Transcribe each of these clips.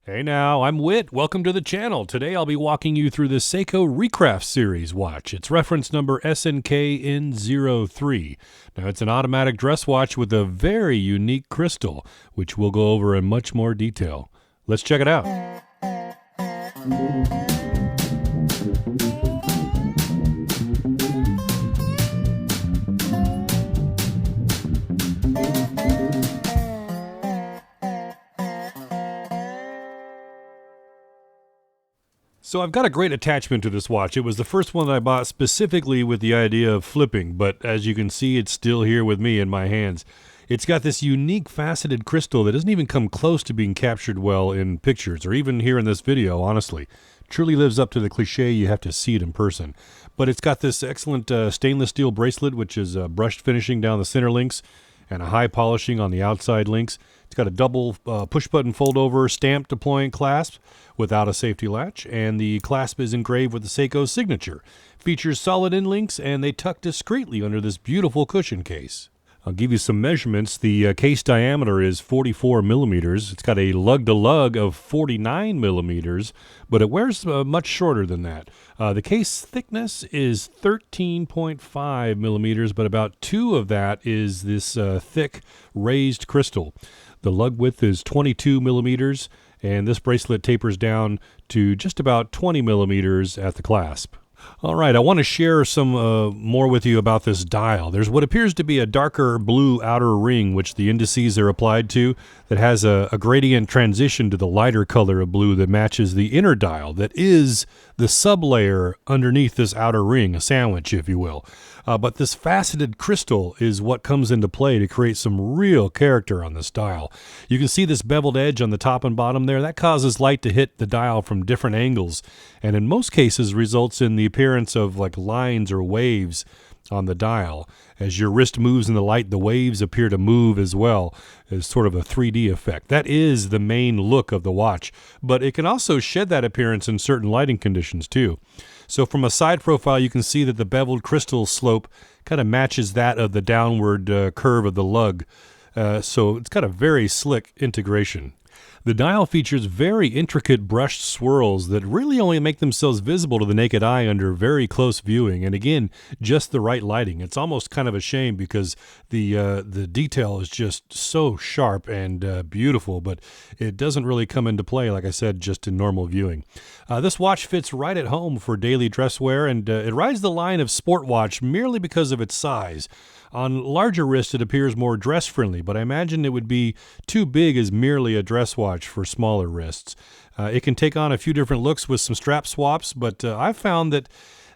Hey now, I'm Witt. Welcome to the channel. Today I'll be walking you through the Seiko Recraft Series watch. It's reference number SNKN03. Now it's an automatic dress watch with a very unique crystal, which we'll go over in much more detail. Let's check it out. So I've got a great attachment to this watch. It was the first one that I bought specifically with the idea of flipping, but as you can see, it's still here with me in my hands. It's got this unique faceted crystal that doesn't even come close to being captured well in pictures, or even here in this video, honestly. Truly lives up to the cliche, you have to see it in person. But it's got this excellent stainless steel bracelet, which is brushed finishing down the center links, and a high polishing on the outside links. It's got a double push-button fold-over stamp deploying clasp without a safety latch, and the clasp is engraved with the Seiko signature. Features solid end links, and they tuck discreetly under this beautiful cushion case. I'll give you some measurements. The case diameter is 44 millimeters. It's got a lug-to-lug of 49 millimeters, but it wears much shorter than that. The case thickness is 13.5 millimeters, but about 2 of that is this thick raised crystal. The lug width is 22 millimeters, and this bracelet tapers down to just about 20 millimeters at the clasp. All right, I want to share some more with you about this dial. There's what appears to be a darker blue outer ring, which the indices are applied to, that has a gradient transition to the lighter color of blue that matches the inner dial that is the sublayer underneath this outer ring, a sandwich, if you will. But this faceted crystal is what comes into play to create some real character on this dial. You can see this beveled edge on the top and bottom there. That causes light to hit the dial from different angles, and in most cases results in the appearance of like lines or waves on the dial. As your wrist moves in the light, the waves appear to move as well, as sort of a 3D effect. That is the main look of the watch, but it can also shed that appearance in certain lighting conditions too. So from a side profile, you can see that the beveled crystal slope kind of matches that of the downward curve of the lug. So it's got a very slick integration. The dial features very intricate brushed swirls that really only make themselves visible to the naked eye under very close viewing, and again, just the right lighting. It's almost kind of a shame because the detail is just so sharp and beautiful, but it doesn't really come into play, like I said, just in normal viewing. This watch fits right at home for daily dress wear, and it rides the line of sport watch merely because of its size. On larger wrists, it appears more dress-friendly, but I imagine it would be too big as merely a dress watch for smaller wrists. It can take on a few different looks with some strap swaps, but I've found that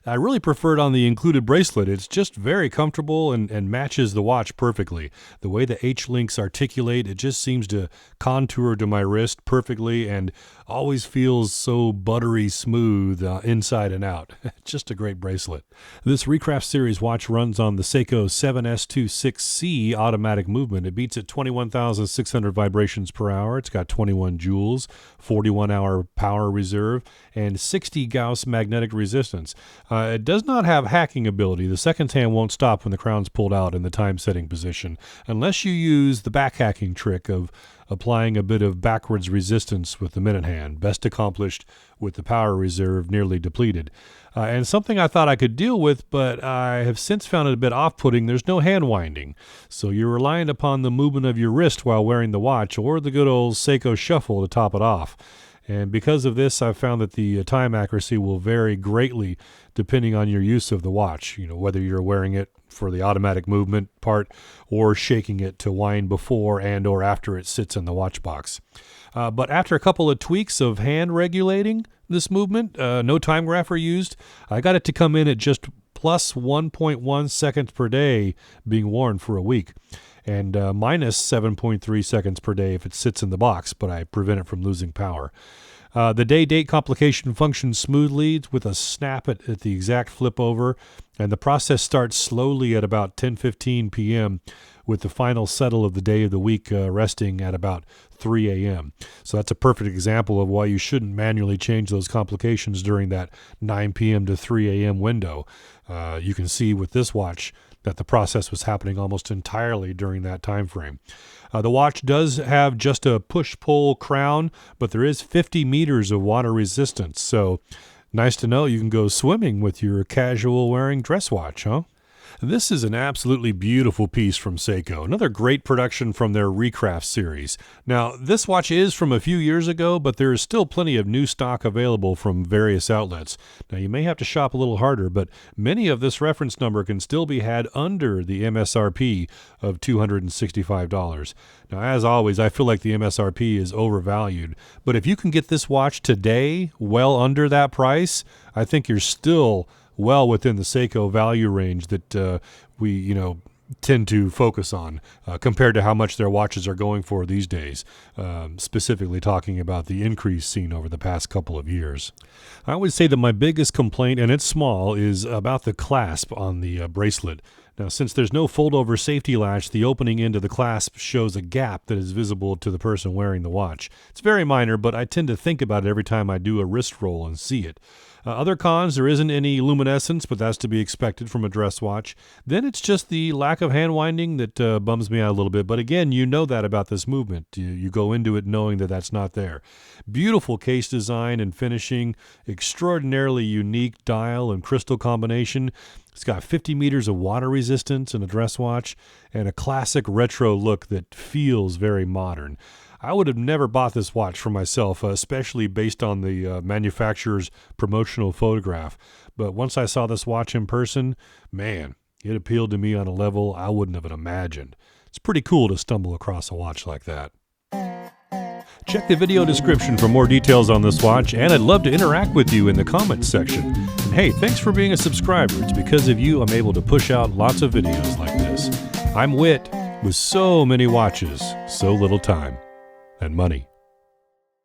I really prefer it on the included bracelet. It's just very comfortable and matches the watch perfectly. The way the H-links articulate, it just seems to contour to my wrist perfectly and always feels so buttery smooth inside and out. Just a great bracelet. This Recraft Series watch runs on the Seiko 7S26C automatic movement. It beats at 21,600 vibrations per hour. It's got 21 joules, 41-hour power reserve, and 60 Gauss magnetic resistance. It does not have hacking ability. The second hand won't stop when the crown's pulled out in the time setting position, unless you use the back hacking trick of applying a bit of backwards resistance with the minute hand, best accomplished with the power reserve nearly depleted. And something I thought I could deal with, but I have since found it a bit off-putting, there's no hand winding. So you're reliant upon the movement of your wrist while wearing the watch, or the good old Seiko shuffle to top it off. And because of this, I've found that the time accuracy will vary greatly depending on your use of the watch, whether you're wearing it for the automatic movement part or shaking it to wind before and or after it sits in the watch box. But after a couple of tweaks of hand regulating this movement, no time grapher used, I got it to come in at just plus 1.1 seconds per day being worn for a week, and minus 7.3 seconds per day if it sits in the box, but I prevent it from losing power. The day-date complication functions smoothly with a snap at the exact flip over, and the process starts slowly at about 10:15 p.m. with the final settle of the day of the week resting at about 3 a.m. So that's a perfect example of why you shouldn't manually change those complications during that 9 p.m. to 3 a.m. window. You can see with this watch that the process was happening almost entirely during that time frame. The watch does have just a push-pull crown, but there is 50 meters of water resistance, so nice to know you can go swimming with your casual wearing dress watch, huh? This is an absolutely beautiful piece from Seiko, another great production from their Recraft series. Now, this watch is from a few years ago, but there is still plenty of new stock available from various outlets. Now, you may have to shop a little harder, but many of this reference number can still be had under the MSRP of $265. Now, as always, I feel like the MSRP is overvalued, but if you can get this watch today well under that price, I think you're still well within the Seiko value range that we, tend to focus on compared to how much their watches are going for these days, specifically talking about the increase seen over the past couple of years. I would say that my biggest complaint, and it's small, is about the clasp on the bracelet. Now, since there's no fold-over safety latch, the opening end of the clasp shows a gap that is visible to the person wearing the watch. It's very minor, but I tend to think about it every time I do a wrist roll and see it. Other cons, there isn't any luminescence, but that's to be expected from a dress watch. Then it's just the lack of hand winding that bums me out a little bit. But again, you know that about this movement. You go into it knowing that that's not there. Beautiful case design and finishing, extraordinarily unique dial and crystal combination. It's got 50 meters of water resistance in a dress watch and a classic retro look that feels very modern. I would have never bought this watch for myself, especially based on the manufacturer's promotional photograph. But once I saw this watch in person, man, it appealed to me on a level I wouldn't have imagined. It's pretty cool to stumble across a watch like that. Check the video description for more details on this watch, and I'd love to interact with you in the comments section. And hey, thanks for being a subscriber. It's because of you I'm able to push out lots of videos like this. I'm Witt, with so many watches, so little time and money.